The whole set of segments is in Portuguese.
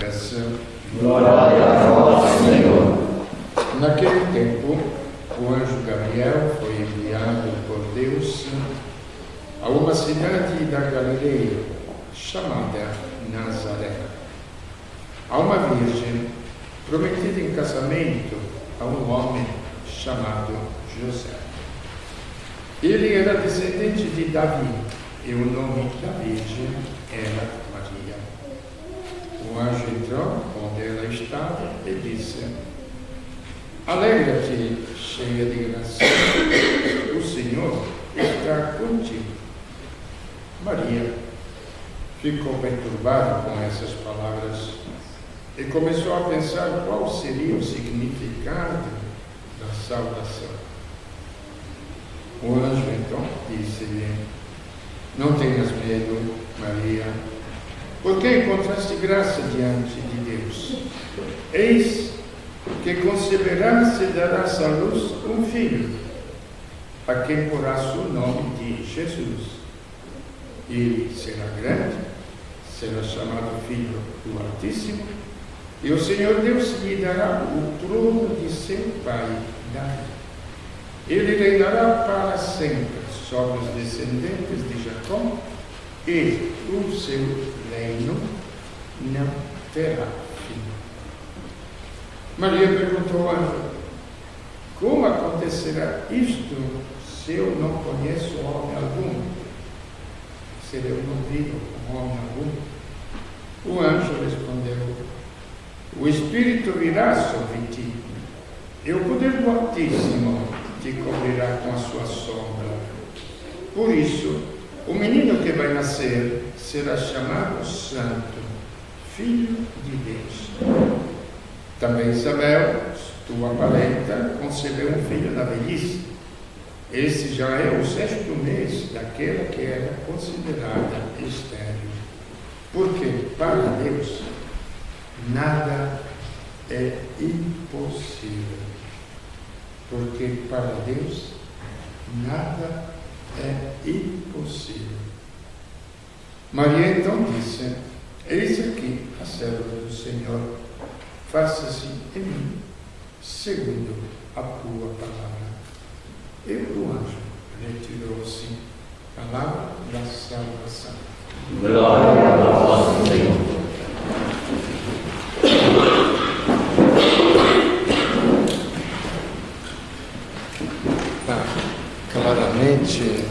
peça. Glória a vós, Senhor. Naquele tempo, o anjo Gabriel foi enviado por Deus a uma cidade da Galileia, chamada Nazaré, a uma virgem prometida em casamento a um homem chamado José. Ele era descendente de Davi, e o nome da virgem era Maria. O anjo entrou onde ela estava e disse: Alegra-te, cheia de graça, o Senhor está contigo. Maria ficou perturbada com essas palavras e começou a pensar qual seria o significado da saudação. O anjo então disse-lhe: Não tenhas medo, Maria, porque encontraste graça diante de Deus. Eis que conceberás e darás à luz um filho, a quem porás o nome de Jesus. Ele será grande, será chamado Filho do Altíssimo, e o Senhor Deus lhe dará o trono de seu pai Davi. Ele reinará para sempre sobre os descendentes de Jacó, e o seu reino não terá fim. Maria perguntou ao anjo: Como acontecerá isto se eu não conheço homem algum? Se eu não vi homem algum? O anjo respondeu: O Espírito virá sobre ti, e o poder do Altíssimo te cobrirá com a sua sombra. Por isso, o menino que vai nascer será chamado Santo, Filho de Deus. Também Isabel, tua parenta, concebeu um filho na velhice. Esse já é o 6º mês daquela que era considerada estéril. Porque para Deus nada é impossível. Porque para Deus nada é impossível. Maria então disse: Eis aqui a serva do Senhor, faça-se em mim segundo a tua palavra. E o anjo retirou-se. Palavra da salvação. Glória a vós, Senhor. Claramente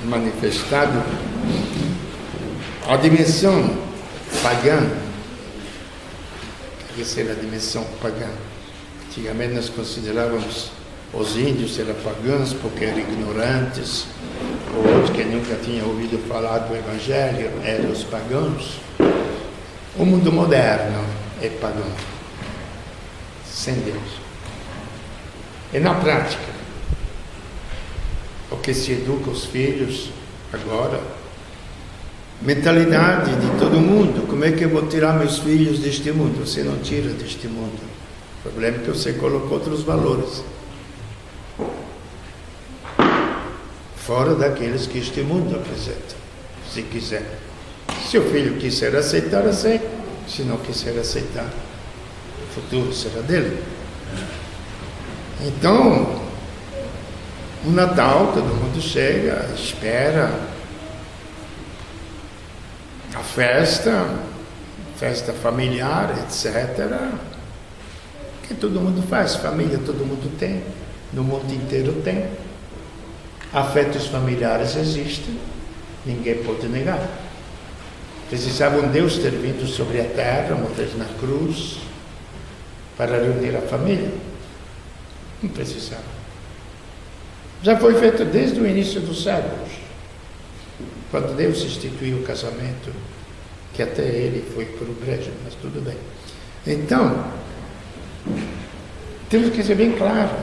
manifestado a dimensão pagã. O que era a dimensão pagã? Antigamente nós considerávamos os índios eram pagãos porque eram ignorantes, ou outros que nunca tinham ouvido falar do Evangelho eram os pagãos. O mundo moderno é pagão, sem Deus. E na prática, o que se educa os filhos agora, mentalidade de todo mundo: como é que eu vou tirar meus filhos deste mundo? Você não tira deste mundo. O problema é que você colocou outros valores fora daqueles que este mundo apresenta. Se quiser, se o filho quiser aceitar, aceita. Se não quiser aceitar, o futuro será dele. Então, o Natal, todo mundo chega, espera a festa familiar, etc., que todo mundo faz. Família todo mundo tem, no mundo inteiro tem. Afetos familiares existem, ninguém pode negar. Precisava um Deus ter vindo sobre a terra, morrer na cruz, para reunir a família? Não precisava. Já foi feito desde o início dos séculos, quando Deus instituiu o casamento, que até ele foi por brejo, mas tudo bem. Então, temos que ser bem claro: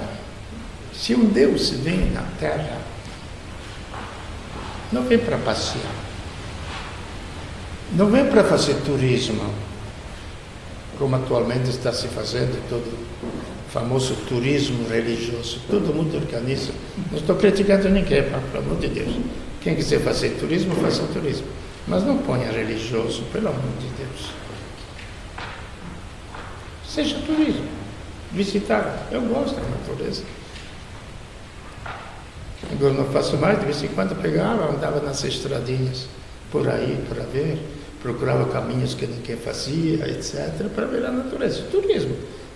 se um Deus vem na terra, não vem para passear, não vem para fazer turismo, como atualmente está se fazendo, todo famoso turismo religioso, todo mundo organiza. Não estou criticando ninguém, pelo amor de Deus. Quem quiser fazer turismo, faça turismo, mas não ponha religioso, pelo amor de Deus. seja turismo, visitar. Eu gosto da natureza. Agora não faço mais, de vez em quando pegava, andava nas estradinhas por aí para ver, procurava caminhos que ninguém fazia, etc., para ver a natureza. Turismo.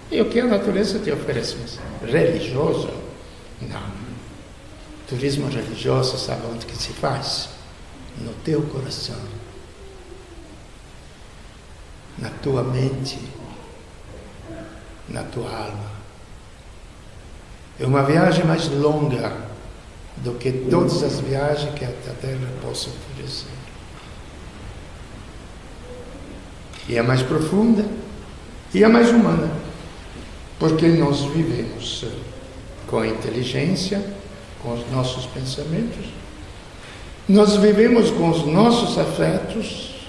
E o que a natureza te oferece? Mas religioso? Não. Turismo religioso, sabe onde que se faz? No teu coração, na tua mente, na tua alma. É uma viagem mais longa do que todas as viagens que a Terra possa oferecer. E é mais profunda e é mais humana, porque nós vivemos com a inteligência, com os nossos pensamentos, nós vivemos com os nossos afetos,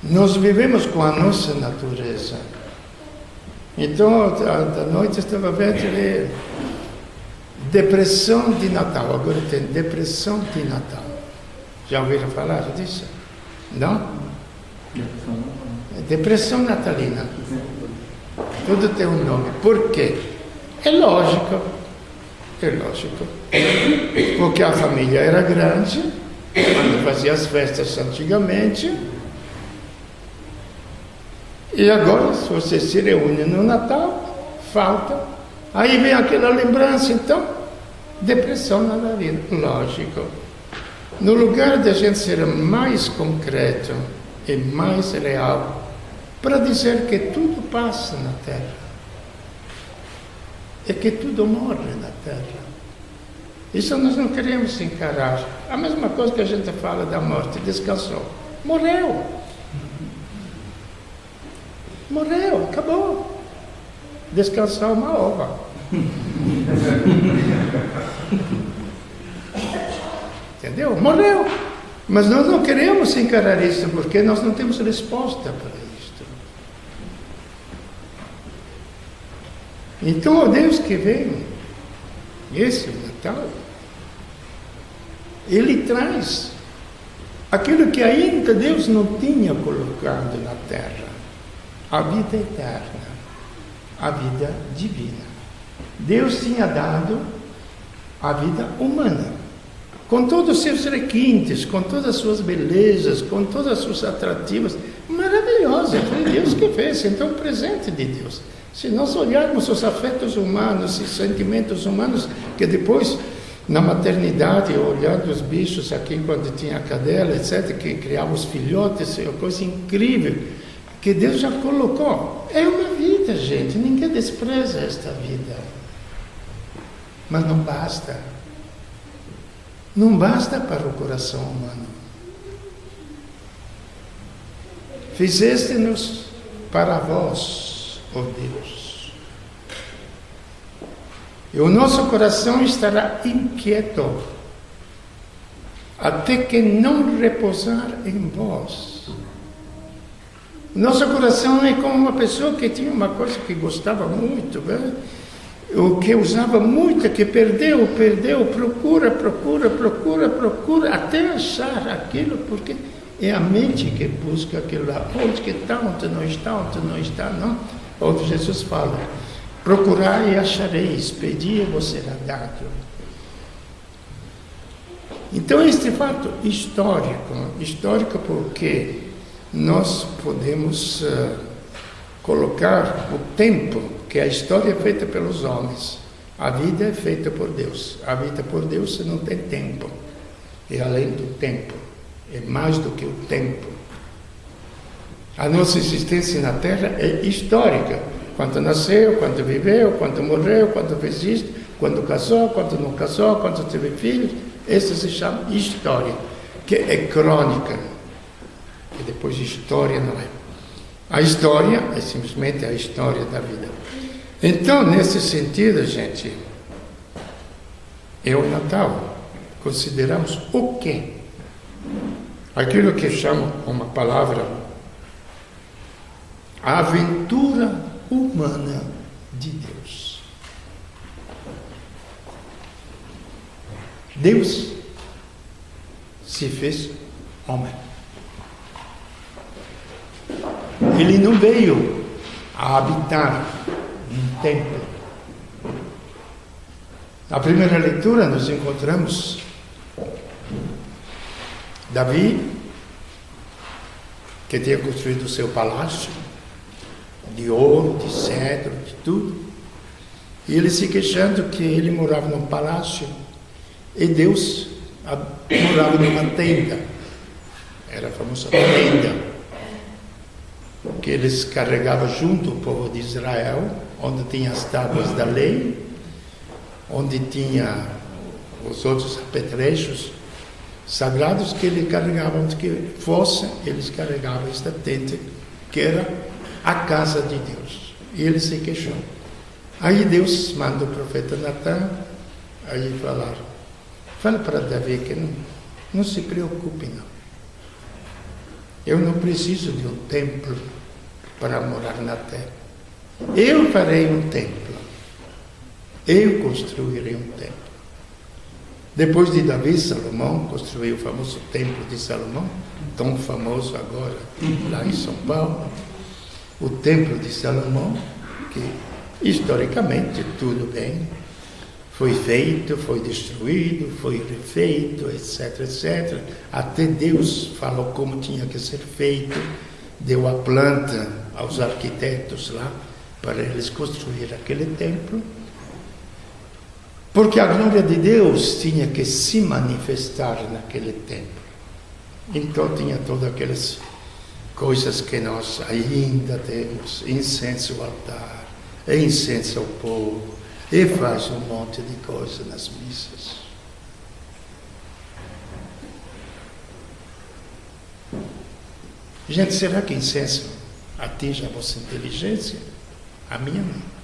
nós vivemos com a nossa natureza. Então, à noite eu estava vendo depressão de Natal. Agora tem depressão de Natal. Já ouviram falar disso? Não? Depressão natalina. Tudo tem um nome. Por quê? É lógico. É lógico. Porque a família era grande, quando fazia as festas antigamente, e agora, se você se reúne no Natal, falta. Aí vem aquela lembrança, então, depressão na vida. Lógico. No lugar de a gente ser mais concreto e mais real, para dizer que tudo passa na Terra, e que tudo morre na Terra. Isso nós não queremos encarar. A mesma coisa que a gente fala da morte, descansou. Morreu. Morreu, acabou. Descansar uma ova. Entendeu? Morreu. Mas nós não queremos encarar isso, porque nós não temos resposta para isto. Então, o Deus que vem, esse Natal, ele traz aquilo que ainda Deus não tinha colocado na terra, a vida eterna, a vida divina. Deus tinha dado a vida humana, com todos os seus requintes, com todas as suas belezas, com todas as suas atrativas, maravilhosa, foi Deus que fez, então presente de Deus. Se nós olharmos os afetos humanos e sentimentos humanos, que depois, na maternidade, olhando os bichos aqui, quando tinha a cadela, etc., que criavam os filhotes, é uma coisa incrível, que Deus já colocou. É uma vida, gente, ninguém despreza esta vida. Mas não basta. Não basta para o coração humano. Fizeste-nos para vós, ó Deus. E o nosso coração estará inquieto, até que não repousar em vós. Nosso coração é como uma pessoa que tinha uma coisa que gostava muito, né? O que usava muito, que perdeu, procura, até achar aquilo, porque é a mente que busca aquilo lá. Onde que está, onde não está, não? Onde Jesus fala, procurai e achareis, pedi e vos será dado. Então, este fato histórico porque nós podemos colocar o tempo, que a história é feita pelos homens, a vida é feita por Deus. A vida por Deus não tem tempo, é além do tempo, é mais do que o tempo. A nossa existência na Terra é histórica, quando nasceu, quando viveu, quando morreu, quando fez isto, quando casou, quando não casou, quando teve filhos. Isso se chama história, que é crônica, e depois história não é. A história é simplesmente a história da vida. Então, nesse sentido, gente, é o Natal. Consideramos o quê? Aquilo que chamam uma palavra, a aventura humana de Deus. Deus se fez homem. Ele não veio a habitar num templo. Na primeira leitura nós encontramos Davi, que tinha construído o seu palácio de ouro, de cedro, de tudo, e ele se queixando que ele morava num palácio e Deus morava numa tenda. Era a famosa tenda que eles carregavam junto o povo de Israel, onde tinha as tábuas da lei, onde tinha os outros apetrechos sagrados que ele carregava, onde que fosse, eles carregavam esta tenda, que era a casa de Deus. E ele se queixou. Aí Deus manda o profeta Natan, aí fala para Davi que não se preocupe não. Eu não preciso de um templo para morar na terra. Eu farei um templo. Eu construirei um templo. Depois de Davi, Salomão construiu o famoso templo de Salomão, tão famoso agora lá em São Paulo. O templo de Salomão, que historicamente tudo bem, foi feito, foi destruído, foi refeito, etc, etc. Até Deus falou como tinha que ser feito, deu a planta aos arquitetos lá, para eles construir aquele templo. Porque a glória de Deus tinha que se manifestar naquele templo. Então tinha todas aquelas coisas que nós ainda temos, incenso ao altar, incenso ao povo, e faz um monte de coisa nas missas. Gente, será que incenso atinge a vossa inteligência? A minha não.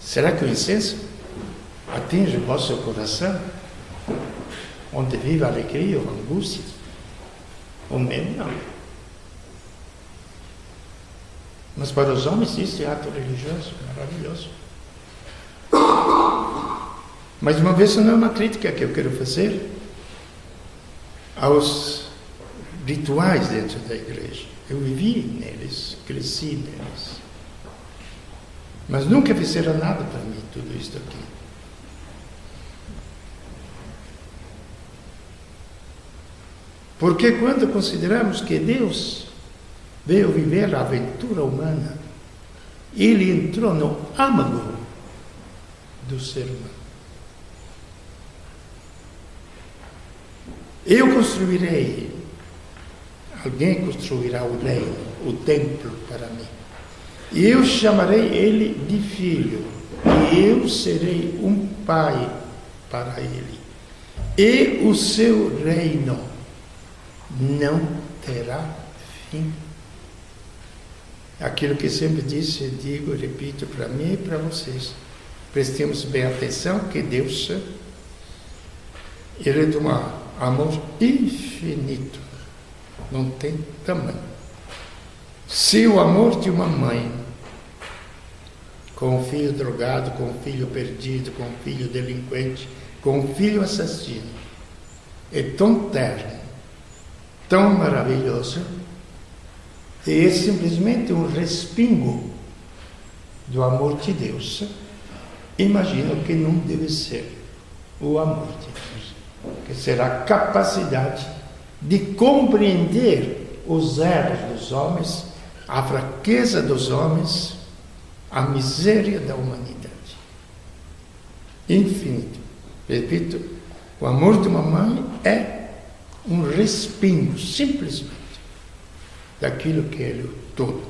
Será que o incenso atinge o vosso coração? Onde vive a alegria ou a angústia? O meu não. Mas para os homens isso é ato religioso, maravilhoso. Mas uma vez, isso não é uma crítica que eu quero fazer aos rituais dentro da igreja. Eu vivi neles, cresci neles. Mas nunca fizeram nada para mim, tudo isto aqui. Porque quando consideramos que Deus veio viver a aventura humana, Ele entrou no âmago do ser humano. Eu construirei, alguém construirá o reino, o templo para mim. E eu chamarei ele de filho, e eu serei um pai para ele. E o seu reino não terá fim. Aquilo que sempre disse, digo, repito para mim e para vocês. Prestemos bem atenção que Deus, Ele é de um amor infinito, não tem tamanho. Se o amor de uma mãe com um filho drogado, com um filho perdido, com um filho delinquente, com um filho assassino é tão terno, tão maravilhoso, e é simplesmente um respingo do amor de Deus, imagino que não deve ser o amor de Deus, que será a capacidade de compreender os erros dos homens, a fraqueza dos homens, a miséria da humanidade. Infinito. Repito, o amor de uma mãe é um respingo, simplesmente, daquilo que é o todo.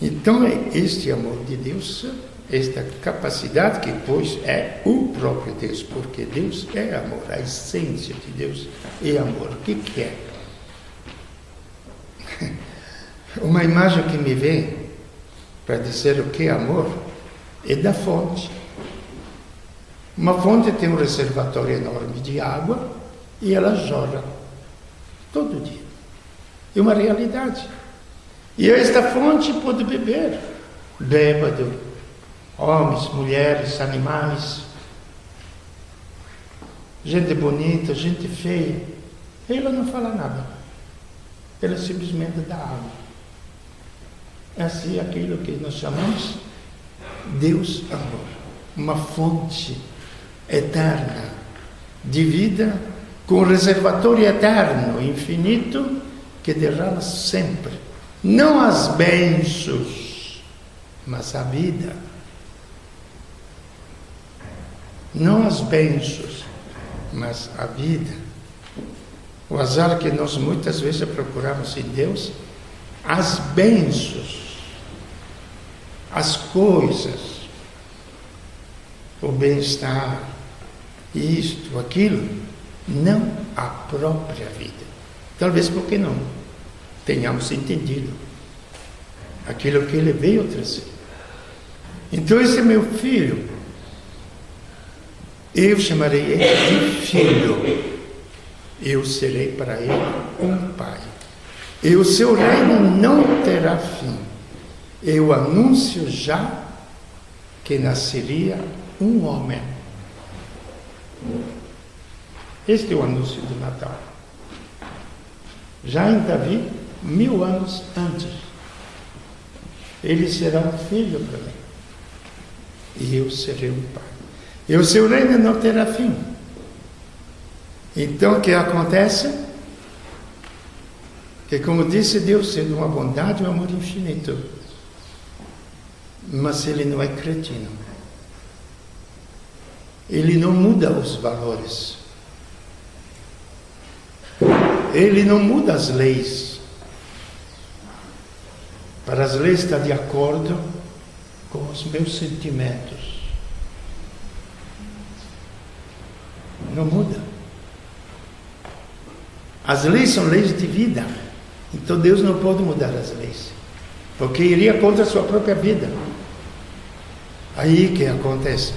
Então é este amor de Deus, esta capacidade que, pois, é o próprio Deus, porque Deus é amor, a essência de Deus é amor. O que é? Uma imagem que me vem para dizer o que é amor é da fonte. Uma fonte tem um reservatório enorme de água e ela jorra todo dia. É uma realidade. E esta fonte pode beber bêbado, homens, mulheres, animais, gente bonita, gente feia. Ela não fala nada. ela simplesmente dá água. É assim aquilo que nós chamamos Deus amor, uma fonte eterna de vida, com um reservatório eterno, infinito, que derrama sempre, não as bênçãos, mas a vida. Não as bênçãos, mas a vida. O azar é que nós muitas vezes procuramos em Deus as bênçãos, as coisas, o bem-estar, isto, aquilo, não a própria vida. Talvez porque não tenhamos entendido aquilo que ele veio trazer. Então esse é meu filho. Eu chamarei ele de filho. Eu serei para ele um pai. E o seu reino não terá fim. Eu anuncio já que nasceria um homem. Este é o anúncio do Natal. Já em Davi, 1000 anos antes. Ele será um filho para mim. E eu serei um pai. E o seu reino não terá fim. Então o que acontece? Que, como disse Deus, sendo uma bondade e um amor infinito. Mas ele não é cretino. Ele não muda os valores. Ele não muda as leis. Para as leis está de acordo com os meus sentimentos. Não muda. As leis são leis de vida. Então Deus não pode mudar as leis, porque iria contra a sua própria vida. Aí que acontece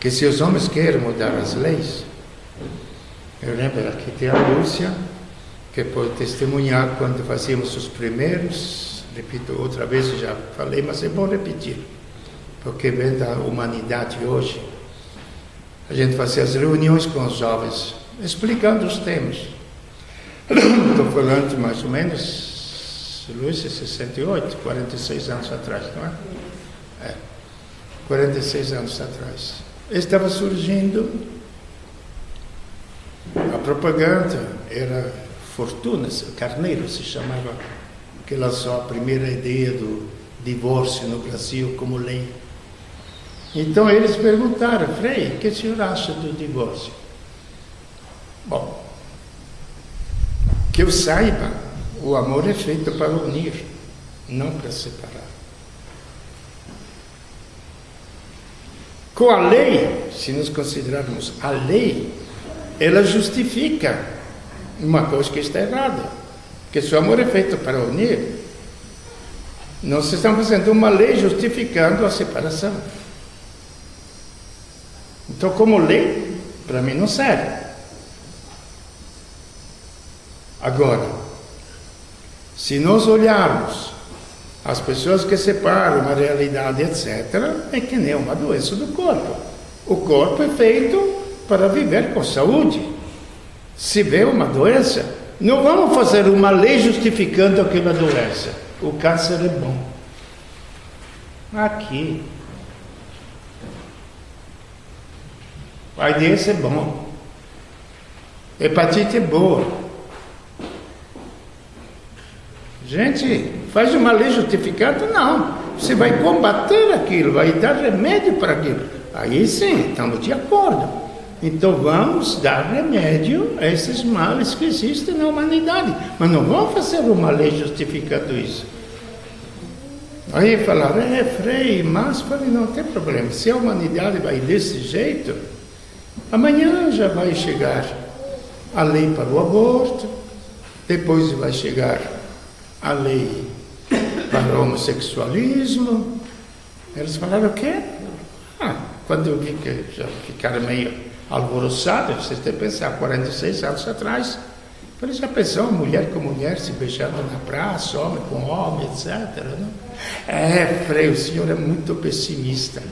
que se os homens querem mudar as leis, eu lembro aqui tem a Lúcia, que pode testemunhar quando fazíamos os primeiros, repito outra vez, já falei, mas é bom repetir, porque vem da humanidade hoje. A gente fazia as reuniões com os jovens, explicando os temas. Estou falando de mais ou menos, Luiz, 68, 46 anos atrás, não é? 46 anos atrás. Estava surgindo a propaganda, era Fortuna Carneiro, se chamava, que lançou a primeira ideia do divórcio no Brasil como lei. Então eles perguntaram: Frei, o que o senhor acha do divórcio? Bom, que eu saiba, o amor é feito para unir, não para separar. Com a lei, se nos considerarmos a lei, ela justifica uma coisa que está errada, porque se o amor é feito para unir, nós estamos fazendo uma lei justificando a separação. Então, como lei, para mim não serve. Agora, se nós olharmos as pessoas que separam a realidade, etc., é que nem uma doença do corpo. O corpo é feito para viver com saúde. Se vê uma doença, não vamos fazer uma lei justificando aquela doença. O câncer é bom. Aqui. A AIDS é bom. Hepatite é boa. Gente, faz uma lei justificada? Não. Você vai combater aquilo, vai dar remédio para aquilo. Aí sim, estamos de acordo. Então vamos dar remédio a esses males que existem na humanidade. Mas não vamos fazer uma lei justificando isso. Aí falaram: Frei, mas falei, não tem problema. Se a humanidade vai desse jeito, amanhã já vai chegar a lei para o aborto, depois vai chegar a lei para o homossexualismo. Eles falaram: o quê? Quando eu vi que já ficaram meio alvoroçados, vocês têm que pensar, 46 anos atrás, falei: já pensou mulher com mulher se beijando na praça, homem com homem, etc. Não? Frei, o senhor é muito pessimista.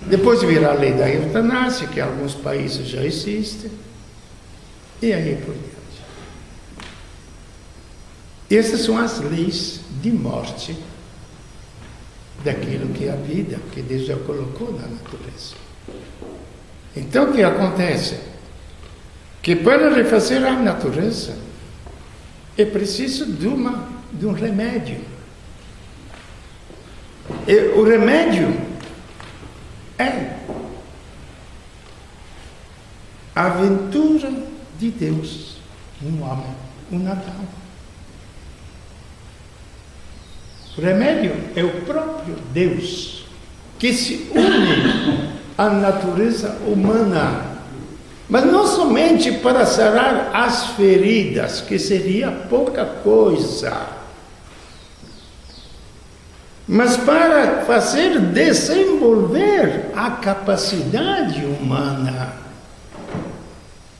Depois virá a lei da eutanásia, que em alguns países já existe, e aí por diante. Essas são as leis de morte daquilo que é a vida, que Deus já colocou na natureza. Então o que acontece? Que para refazer a natureza é preciso de um remédio. E o remédio é a aventura de Deus no homem, o Natal. O remédio é o próprio Deus que se une à natureza humana. Mas não somente para sarar as feridas, que seria pouca coisa, mas para fazer desenvolver a capacidade humana.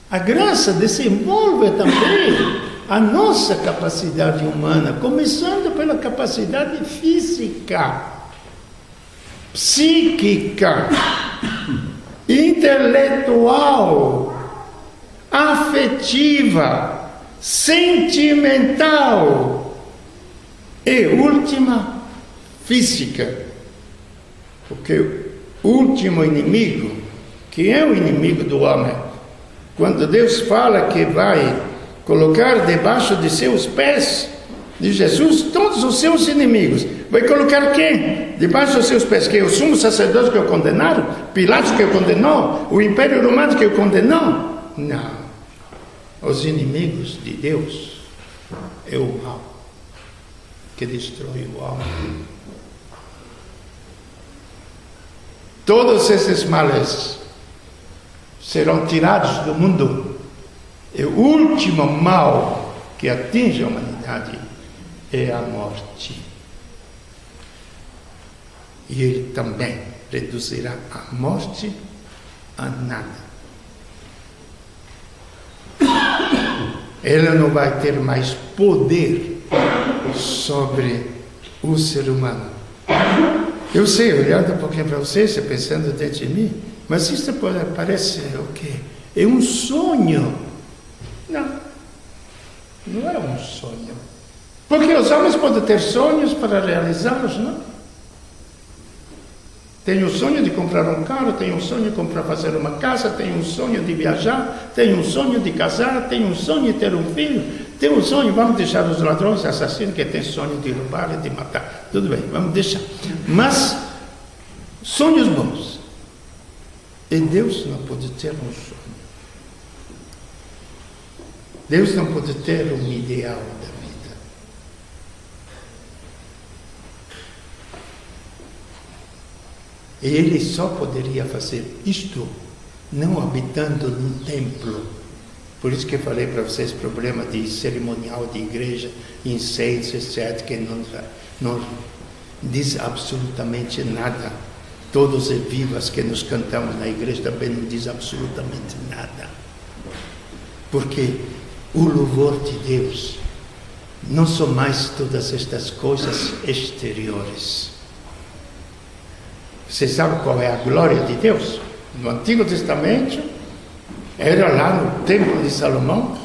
A graça desenvolve também a nossa capacidade humana, começando pela capacidade física, psíquica, intelectual, afetiva, sentimental e última, física. Porque o último inimigo, que é o inimigo do homem, quando Deus fala que vai colocar debaixo de seus pés de Jesus todos os seus inimigos, vai colocar quem? Debaixo dos seus pés? Que o sumo sacerdote que o condenaram? Pilatos que o condenou? O Império Romano que o condenou? Não. Os inimigos de Deus é o mal que destrói o homem. Todos esses males serão tirados do mundo. E o último mal que atinge a humanidade é a morte. E ele também reduzirá a morte a nada. Ela não vai ter mais poder sobre o ser humano. Eu sei, olhando um pouquinho para vocês, pensando dentro de mim, mas isso parece o quê? É um sonho. Não, não é um sonho. Porque os homens podem ter sonhos para realizá-los, não? Tem o sonho de comprar um carro, tem um sonho de fazer uma casa, tem um sonho de viajar, tem um sonho de casar, tem um sonho de ter um filho, tem um sonho, vamos deixar os ladrões, assassinos, que tem sonho de roubar e de matar. Tudo bem, vamos deixar. Mas, sonhos bons. E Deus não pode ter um sonho. Deus não pode ter um ideal da vida. E Ele só poderia fazer isto não habitando num templo. Por isso que eu falei para vocês, problema de cerimonial de igreja, inceitos, etc., que não diz absolutamente nada. Todos os vivas que nos cantamos na igreja também não diz absolutamente nada. Porque o louvor de Deus não são mais todas estas coisas exteriores. Você sabe qual é a glória de Deus? No Antigo Testamento, era lá no Templo de Salomão,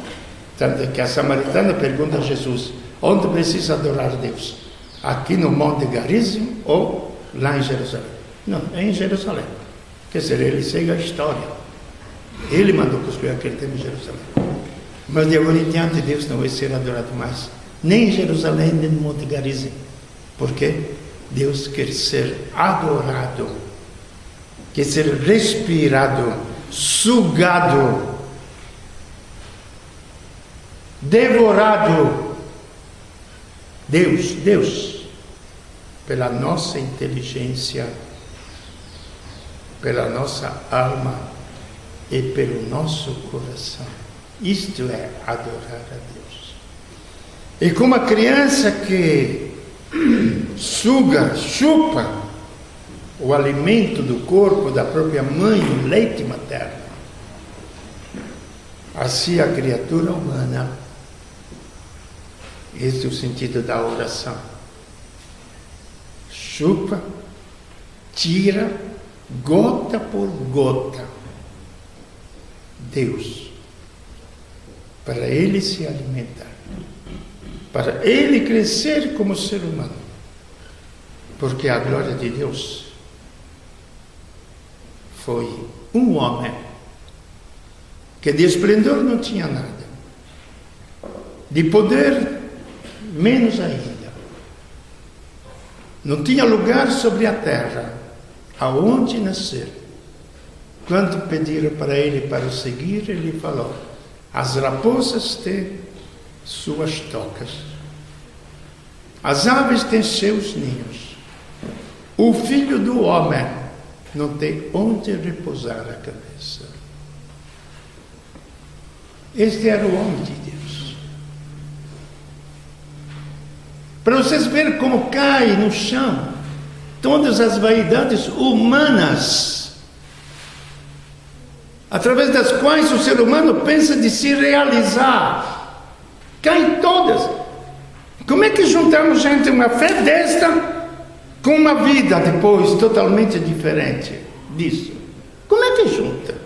tanto que a samaritana pergunta a Jesus, onde precisa adorar a Deus? Aqui no Monte Garizim ou lá em Jerusalém? Não, é em Jerusalém. Quer dizer, ele segue a história. Ele mandou construir aquele templo em Jerusalém. Mas de agora em diante Deus não vai ser adorado mais, nem em Jerusalém, nem no Monte Garizim. Por quê? Deus quer ser adorado, quer ser respirado, sugado, devorado. Deus, pela nossa inteligência, pela nossa alma e pelo nosso coração. Isto é adorar a Deus. E como a criança que chupa o alimento do corpo da própria mãe, o leite materno, assim a criatura humana, esse é o sentido da oração, chupa, tira gota por gota, Deus, para ele se alimentar, para ele crescer como ser humano, porque a glória de Deus foi um homem que de esplendor não tinha nada, de poder menos ainda, não tinha lugar sobre a terra aonde nascer. Quando pediram para ele para o seguir, ele falou: as raposas têm suas tocas, as aves têm seus ninhos, o filho do homem não tem onde repousar a cabeça. Este era o homem de Deus. Para vocês verem como cai no chão todas as vaidades humanas, através das quais o ser humano pensa de se realizar. Caem todas. Como é que juntamos, gente, uma fé desta com uma vida depois totalmente diferente disso? Como é que junta?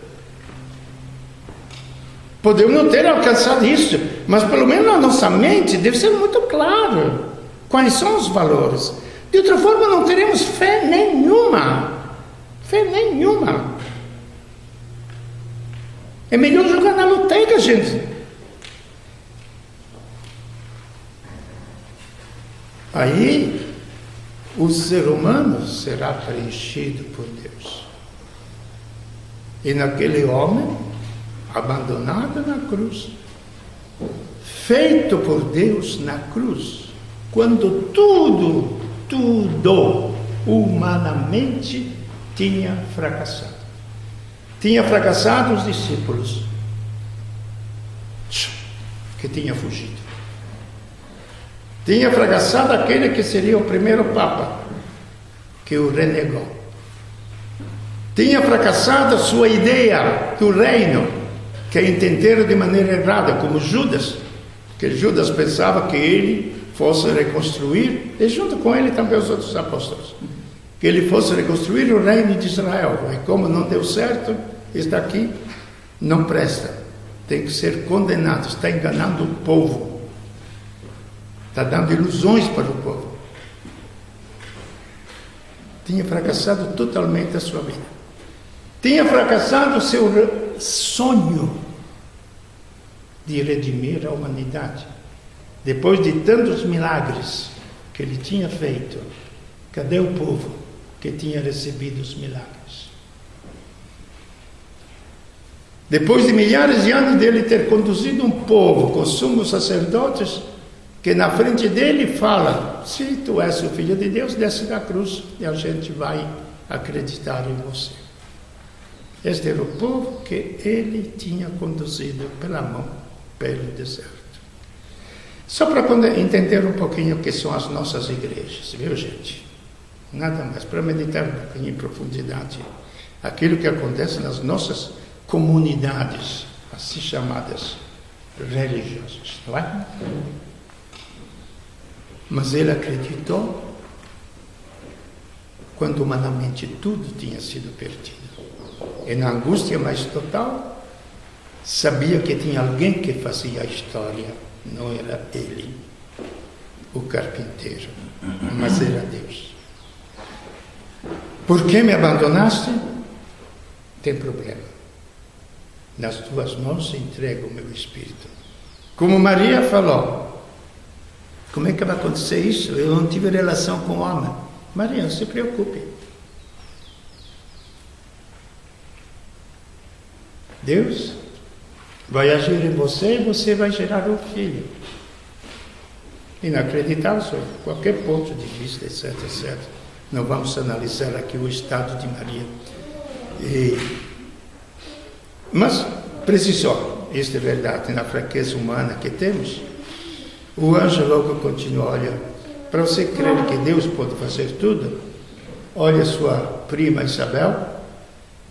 Podemos não ter alcançado isso, mas pelo menos na nossa mente deve ser muito claro quais são os valores. De outra forma não teremos fé nenhuma. Fé nenhuma. É melhor jogar na lotérica, gente. Aí o ser humano será preenchido por Deus. E naquele homem, abandonado na cruz, feito por Deus na cruz, quando tudo humanamente tinha fracassado. Tinha fracassado os discípulos, que tinha fugido. Tinha fracassado aquele que seria o primeiro Papa, que o renegou. Tinha fracassado a sua ideia do reino, que entenderam de maneira errada, como Judas, que Judas pensava que ele fosse reconstruir, e junto com ele também os outros apóstolos, que ele fosse reconstruir o reino de Israel. E como não deu certo, está aqui, não presta, tem que ser condenado, está enganando o povo, está dando ilusões para o povo. Tinha fracassado totalmente a sua vida, tinha fracassado o seu sonho de redimir a humanidade. Depois de tantos milagres que ele tinha feito, cadê o povo que tinha recebido os milagres? Depois de milhares de anos dele ter conduzido um povo com sumos sacerdotes, que na frente dele fala: se tu és o Filho de Deus, desce da cruz e a gente vai acreditar em você. Este era o povo que ele tinha conduzido pela mão pelo deserto. Só para entender um pouquinho o que são as nossas igrejas, viu, gente? Nada mais, para meditar um pouquinho em profundidade aquilo que acontece nas nossas comunidades, assim chamadas religiosas, não é? Mas ele acreditou quando humanamente tudo tinha sido perdido. E na angústia mais total, sabia que tinha alguém que fazia a história. Não era ele, o carpinteiro, mas era Deus. Por que me abandonaste? Tem problema. Nas tuas mãos entrego o meu espírito. Como Maria falou: como é que vai acontecer isso? Eu não tive relação com o homem. Maria, não se preocupe. Deus vai agir em você e você vai gerar um filho. Inacreditável, sob qualquer ponto de vista, etc, etc. Não vamos analisar aqui o estado de Maria. Mas precisou, isto é verdade, na fraqueza humana que temos. O anjo logo continua: olha, para você crer que Deus pode fazer tudo, olha sua prima Isabel,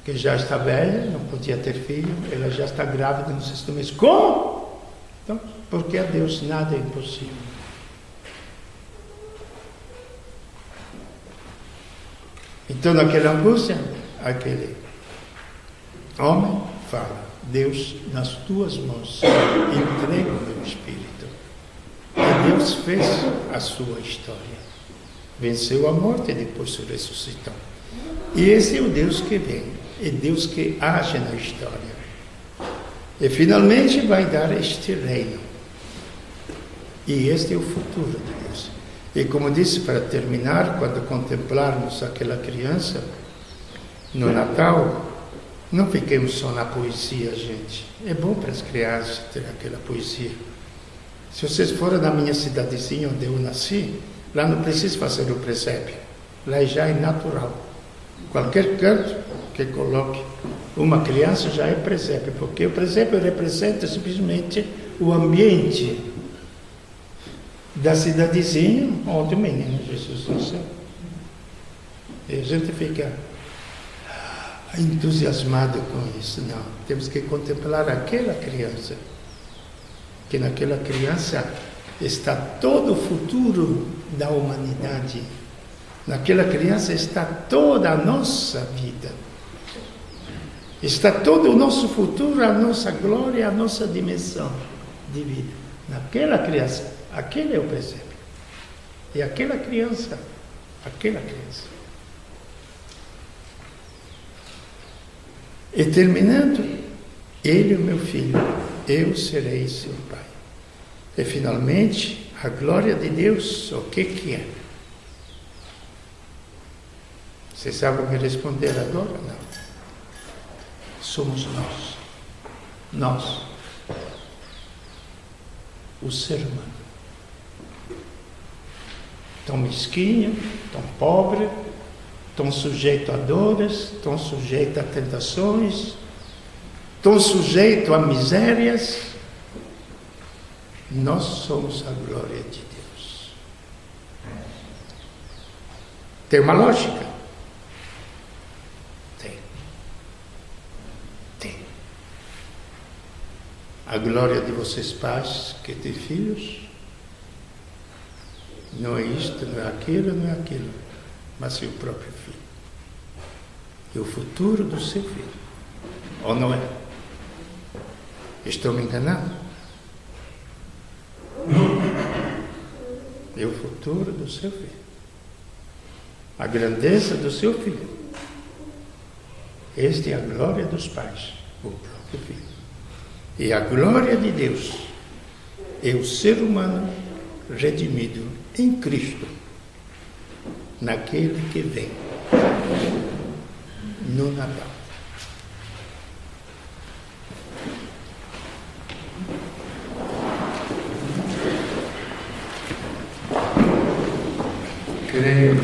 que já está velha, não podia ter filho, ela já está grávida no 6º mês. Como? Então, porque a Deus nada é impossível. Então, naquela angústia, aquele homem fala: Deus, nas tuas mãos entrego o meu espírito. E Deus fez a sua história. Venceu a morte e depois se ressuscitou. E esse é o Deus que vem, é Deus que age na história. E finalmente vai dar este reino. E este é o futuro de Deus. E como disse, para terminar, quando contemplarmos aquela criança no Natal, não fiquemos só na poesia, gente. É bom para as crianças ter aquela poesia. Se vocês forem na minha cidadezinha onde eu nasci, lá não precisa fazer o presépio. Lá já é natural. Qualquer canto que coloque uma criança já é presépio, porque o presépio representa simplesmente o ambiente da cidadezinha onde o menino Jesus nasceu. E a gente fica entusiasmado com isso. Não, temos que contemplar aquela criança, que naquela criança está todo o futuro da humanidade. Naquela criança está toda a nossa vida. Está todo o nosso futuro, a nossa glória, a nossa dimensão de vida. Naquela criança, aquele é o presépio. E aquela criança. E terminando, ele é o meu filho, eu serei seu pai. E finalmente, a glória de Deus, o que é? Vocês sabem me responder agora? Não. Somos nós. Nós. O ser humano. Tão mesquinho, tão pobre, tão sujeito a dores, tão sujeito a tentações, tão sujeito a misérias. Nós somos a glória de Deus. Tem uma lógica? Tem. A glória de vocês pais que têm filhos não é isto, não é aquilo, não é aquilo, mas é o próprio filho. É o futuro do seu filho. Ou não é? Estou me enganando? É o futuro do seu filho. A grandeza do seu filho. Esta é a glória dos pais, o próprio filho. E a glória de Deus é o ser humano redimido em Cristo, naquele que vem no Natal. Creio.